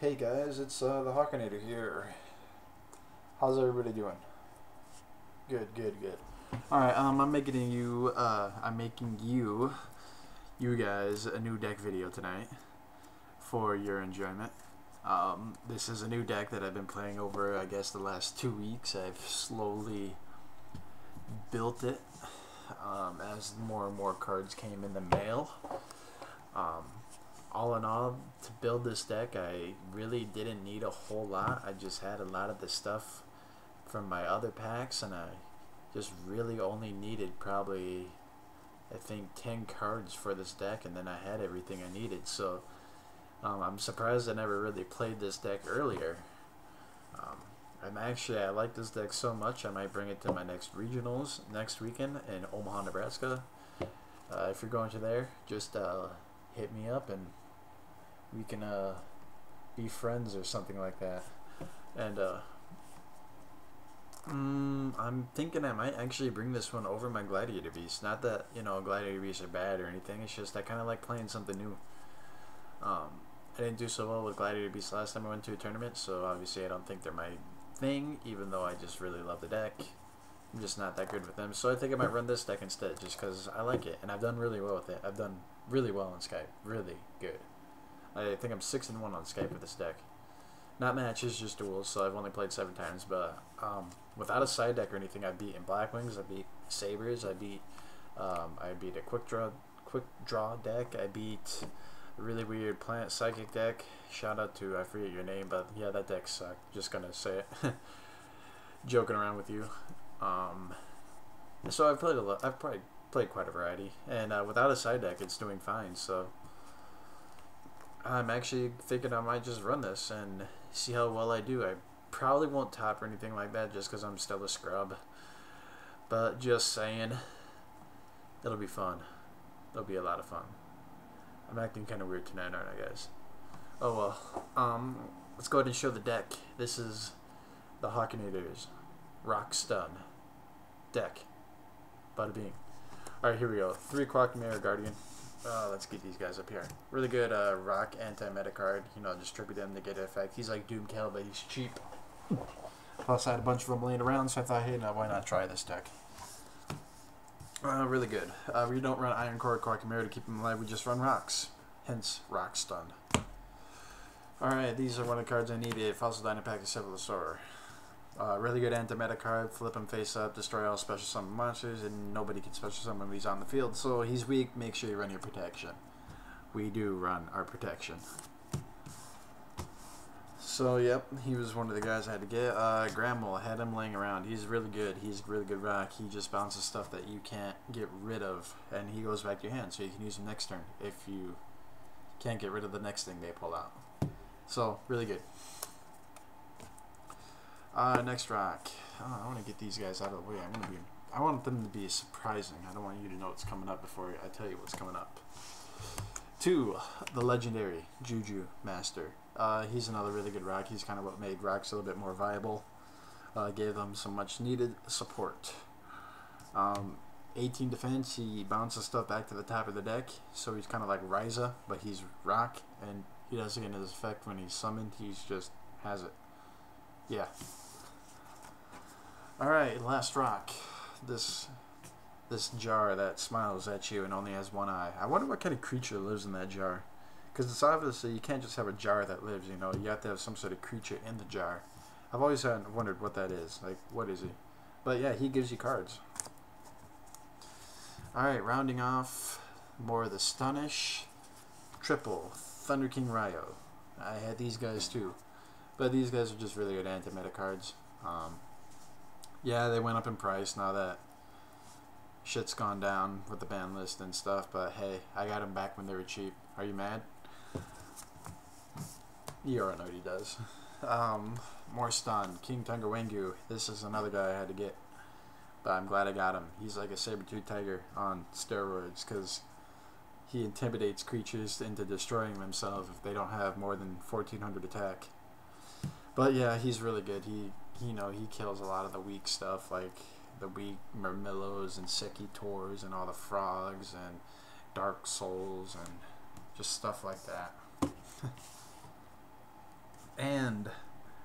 Hey guys, it's TheHawkinator here. How's everybody doing? Good, good, good. All right, I'm making you guys a new deck video tonight for your enjoyment. This is a new deck that I've been playing over, I guess, the last 2 weeks. I've slowly built it as more and more cards came in the mail. All in all, to build this deck, I really didn't need a whole lot. I just had a lot of the stuff from my other packs, and I just really only needed probably, I think, 10 cards for this deck, and then I had everything I needed. So I'm surprised I never really played this deck earlier. I like this deck so much, I might bring it to my next regionals next weekend in Omaha, Nebraska. If you're going to there, just hit me up and we can be friends or something like that. And I'm thinking I might actually bring this one over my Gladiator Beast. Not that, Gladiator Beasts are bad or anything. It's just I kind of like playing something new. I didn't do so well with Gladiator Beasts last time I went to a tournament, so obviously I don't think they're my thing, even though I just really love the deck. I'm just not that good with them, so I think I might run this deck instead, just because I like it, and I've done really well with it. I've done really well on Skype, really good. I think I'm 6-1 on Skype with this deck. Not matches, just duels, so I've only played 7 times, but without a side deck or anything, I beat in Blackwings, I beat Sabres, I beat a quick draw deck, I beat a really weird Planet Psychic deck. Shout out to, I forget your name, but yeah, that deck sucked. Just gonna say it. Joking around with you. So I've played a lot. I've probably played quite a variety, and without a side deck, it's doing fine. So I'm actually thinking I might just run this and see how well I do. I probably won't top or anything like that, just because I'm still a scrub. But just saying, it'll be fun. It'll be a lot of fun. I'm acting kind of weird tonight, aren't I, guys? Oh well. Let's go ahead and show the deck. This is the Hawkinator's Rock Stun deck. Bada bing. Alright, here we go. 3 o'clock Mirror Guardian. Let's get these guys up here. Really good rock anti-meta card. Distribute them to get an effect. He's like Doom Kill, but he's cheap. Plus, I had a bunch of them laying around, so I thought, hey, now why not try this deck? Really good. We don't run Iron Core Mirror to keep them alive. We just run rocks. Hence, Rock Stun. Alright, these are one of the cards I needed. Fossil Dynapack Cephalosaur. Really good anti-meta card. Flip him face up, destroy all special summon monsters, and nobody can special summon when he's on the field. So he's weak, make sure you run your protection. We do run our protection. So, yep, he was one of the guys I had to get. Gramble, had him laying around. He's really good. He's a really good rock. He just bounces stuff that you can't get rid of, and he goes back to your hand, so you can use him next turn if you can't get rid of the next thing they pull out. So, really good. Next rock. I want to get these guys out of the way. I want them to be surprising. I don't want you to know what's coming up before I tell you what's coming up. 2, the legendary Juju Master. He's another really good rock. He's kind of what made rocks a little bit more viable. Gave them some much needed support. 18 defense. He bounces stuff back to the top of the deck. So he's kind of like Ryza, but he's rock, and he doesn't get his effect when he's summoned. He's just has it. Yeah. Alright, last rock. This jar that smiles at you and only has one eye. I wonder what kind of creature lives in that jar. Because it's obviously, you can't just have a jar that lives, You have to have some sort of creature in the jar. I've always wondered what that is. Like, what is he? But yeah, he gives you cards. Alright, rounding off, more of the Stunish. Triple, Thunder King Ryo. I had these guys too. But these guys are just really good anti-meta cards. Yeah, they went up in price now that shit's gone down with the ban list and stuff, but hey, I got them back when they were cheap. Are you mad? You already know what he does. More stun. King Tungawengu. This is another guy I had to get, but I'm glad I got him. He's like a saber-tooth tiger on steroids, because he intimidates creatures into destroying themselves if they don't have more than 1400 attack. But yeah, he's really good. He kills a lot of the weak stuff, like the weak Murmillos and Sekitors and all the frogs and Dark Souls and just stuff like that. And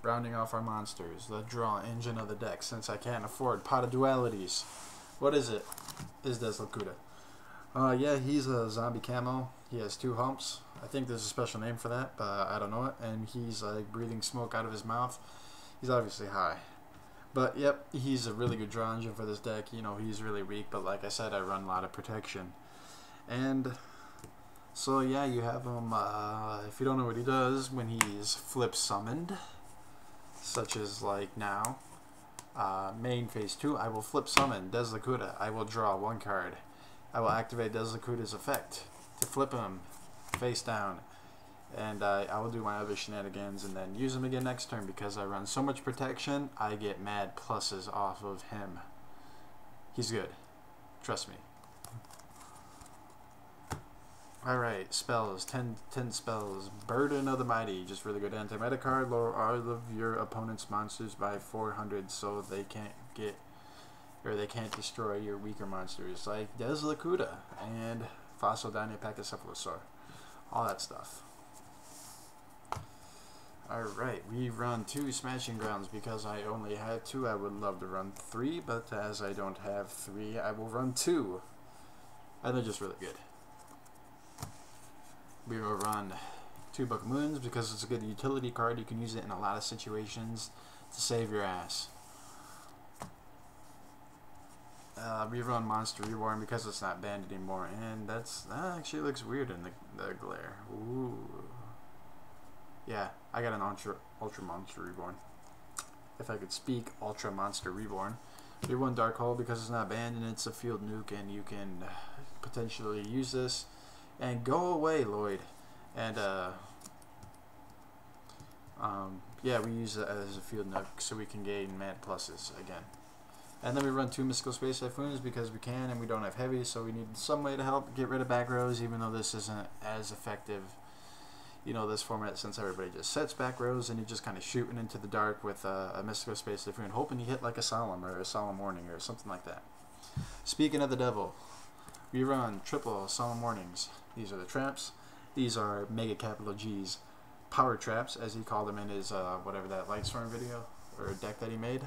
rounding off our monsters, the draw engine of the deck, since I can't afford Pot of Dualities. What is it? Is this Lakuta? Yeah, he's a zombie camo. He has 2 humps. I think there's a special name for that, but I don't know it. And he's like breathing smoke out of his mouth. He's obviously high. But yep, he's a really good draw engine for this deck. You know, he's really weak, but like I said, I run a lot of protection. And so yeah, you have him, if you don't know what he does, when he's flip summoned, such as like now, main phase 2, I will flip summon Lakuta. I will draw 1 card. I will activate Lakuta's effect to flip him face down. And I will do my other shenanigans and then use him again next turn because I run so much protection, I get mad pluses off of him. He's good. Trust me. Alright, spells. 10 spells. Burden of the Mighty. Just really good anti-meta card. Lower all of your opponent's monsters by 400 so they can't get, or they can't destroy your weaker monsters. Like Lakuta and Fossil Dinopacocephalosaur. All that stuff. Alright, we run 2 Smashing Grounds because I only have 2. I would love to run 3, but as I don't have 3, I will run 2. And they're just really good. We will run 2 Book of Moons because it's a good utility card. You can use it in a lot of situations to save your ass. We run Monster Reborn because it's not banned anymore, and that actually looks weird in the glare. Ooh. Yeah, I got an Ultra Monster Reborn. If I could speak, Ultra Monster Reborn. We run Dark Hole because it's not banned and it's a field nuke, and you can potentially use this. And go away, Lloyd. And yeah, we use it as a field nuke so we can gain mad pluses again. And then we run 2 Mystical Space Typhoons because we can, and we don't have heavy, so we need some way to help get rid of back rows, even though this isn't as effective. You know, this format, since everybody just sets back rows and you're just kind of shooting into the dark with a Mystical Space Typhoon, hoping you hit like a Solemn or a Solemn Warning or something like that. Speaking of the devil, we run triple Solemn Warnings. These are the traps. These are mega capital G's power traps, as he called them in his whatever that Lightstorm video or deck that he made.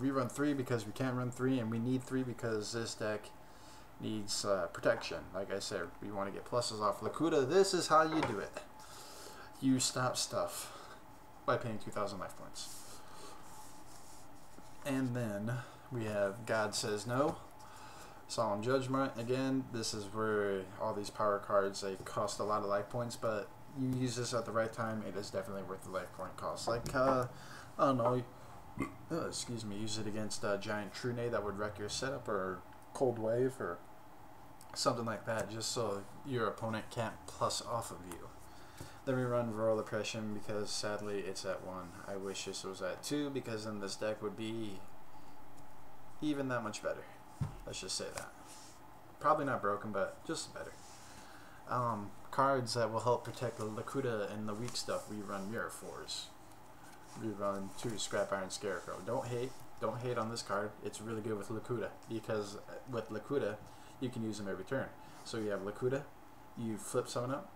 We run 3 because we can't run 3, and we need 3 because this deck needs protection. Like I said, we want to get pluses off Lakuta. This is how you do it. You stop stuff by paying 2,000 life points. And then we have God Says No. Solemn Judgment. Again, this is where all these power cards, they cost a lot of life points, but you use this at the right time, it is definitely worth the life point cost. Like, I don't know, excuse me, use it against Giant Trune that would wreck your setup, or Cold Wave, or something like that, just so your opponent can't plus off of you. Then we run Rural Oppression because sadly it's at 1. I wish this was at 2 because then this deck would be even that much better. Let's just say that. Probably not broken, but just better. Cards that will help protect the Lakuta and the weak stuff, we run Mirror Force. We run 2 Scrap Iron Scarecrow. Don't hate on this card. It's really good with Lakuta because with Lakuta you can use them every turn. So you have Lakuta, you flip someone up,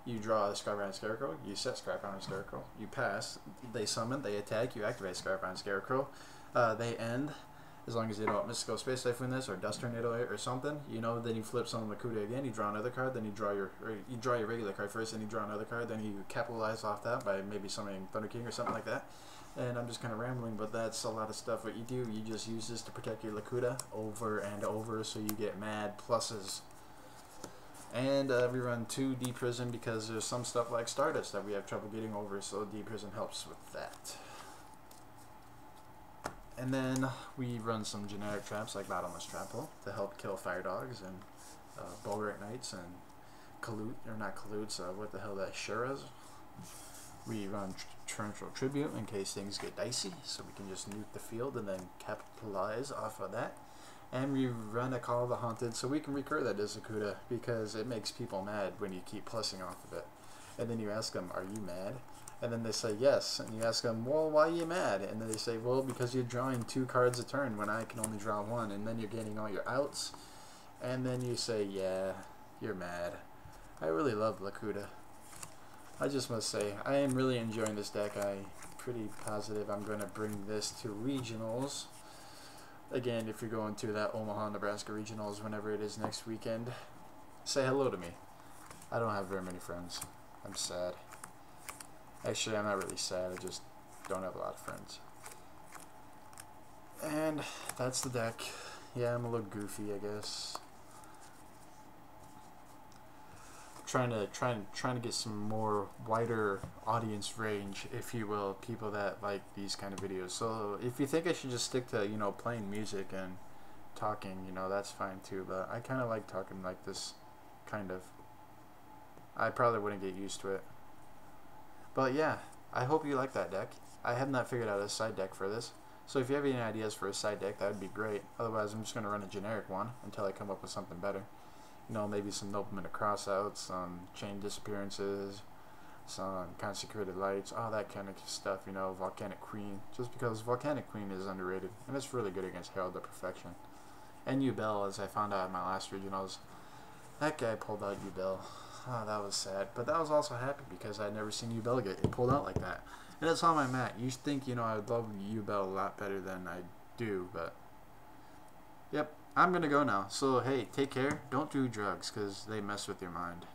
you draw a Scrap Iron Scarecrow, you set Scrap Iron Scarecrow, you pass, they summon, they attack, you activate Scrap Iron Scarecrow, they end. As long as you don't Mystical Space Typhoon this or Dust Tornado or something, you know, then you flip some Lakuta again, you draw another card, then you draw your regular card first, then you draw another card, then you capitalize off that by maybe summoning Thunder King or something like that. And I'm just kind of rambling, but that's a lot of stuff what you do. You just use this to protect your Lakuta over and over so you get mad pluses. And we run 2 D-Prison because there's some stuff like Stardust that we have trouble getting over, so D-Prison helps with that. And then we run some generic traps like Bottomless Trap Hole to help kill Fire Dogs and Bulwark Knights and Kalut, or not Kalutes, what the hell that Shuras. We run Torrential Tribute in case things get dicey, so we can just nuke the field and then capitalize off of that. And we run a Call of the Haunted so we can recur that Lakuta because it makes people mad when you keep plussing off of it. And then you ask them, are you mad? And then they say yes, and you ask them, well, why are you mad? And then they say, well, because you're drawing 2 cards a turn when I can only draw 1, and then you're getting all your outs. And then you say, yeah, you're mad. I really love Lakuta. I just must say, I am really enjoying this deck. I'm pretty positive I'm going to bring this to regionals. Again, if you're going to that Omaha, Nebraska regionals whenever it is next weekend, say hello to me. I don't have very many friends. I'm sad. Actually, I'm not really sad. I just don't have a lot of friends. And that's the deck. Yeah, I'm a little goofy, I guess. Trying to get some more wider audience range, if you will, people that like these kind of videos. So if you think I should just stick to, you know, playing music and talking, you know, that's fine too. But I kind of like talking like this, kind of. I probably wouldn't get used to it. But yeah, I hope you like that deck. I have not figured out a side deck for this. So if you have any ideas for a side deck, that would be great. Otherwise, I'm just going to run a generic one until I come up with something better. You know, maybe some Nobleman of Crossouts, some Chain Disappearances, some Consecrated Lights, all that kind of stuff, you know, Volcanic Queen. Just because Volcanic Queen is underrated, and it's really good against Herald of Perfection. And Ubel, as I found out in my last regionals, that guy pulled out Ubel. Oh, that was sad. But that was also happy because I'd never seen Ubel get pulled out like that. And that's how I'm at. You think, you know, I would love Ubel a lot better than I do, but yep, I'm going to go now. So, hey, take care. Don't do drugs because they mess with your mind.